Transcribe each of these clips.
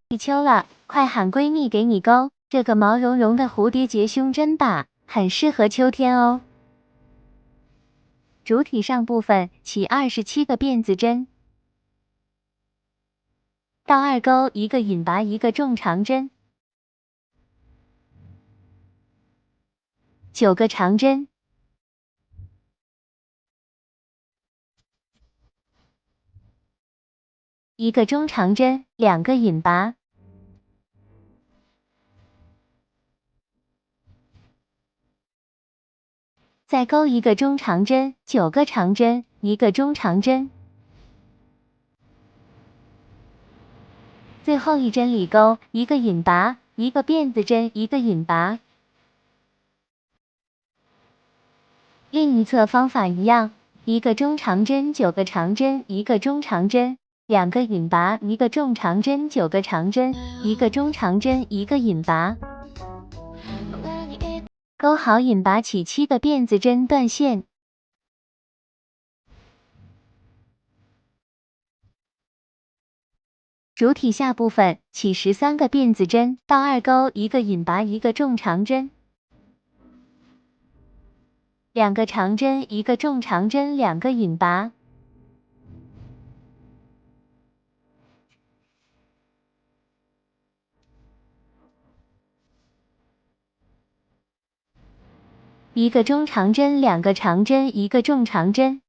立秋了，快喊闺蜜给你钩！这个毛茸茸的蝴蝶结胸针吧，很适合秋天哦。主体上部分起27个辫子针，到2钩一个引拔一个重长针，9个长针，一个中长针，2个引拔，再钩一个中长针，9个长针，一个中长针，最后一针里钩一个引拔，一个辫子针，一个引拔。另一侧方法一样，一个中长针，9个长针，一个中长针，2个引拔，一个重长针，9个长针，一个中长针，一个引拔。钩好引拔起7个辫子针断线。主体下部分起13个辫子针，到2钩一个引拔一个重长针，2个长针，一个重长针，2个引拔。一个中长针，2个长针，一个重长针。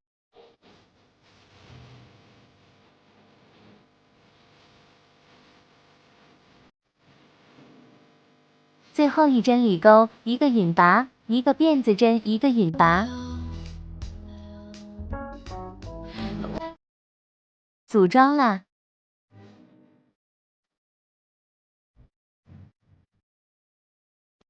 最后一针里钩一个引拔，一个辫子针，一个引拔。组装啦！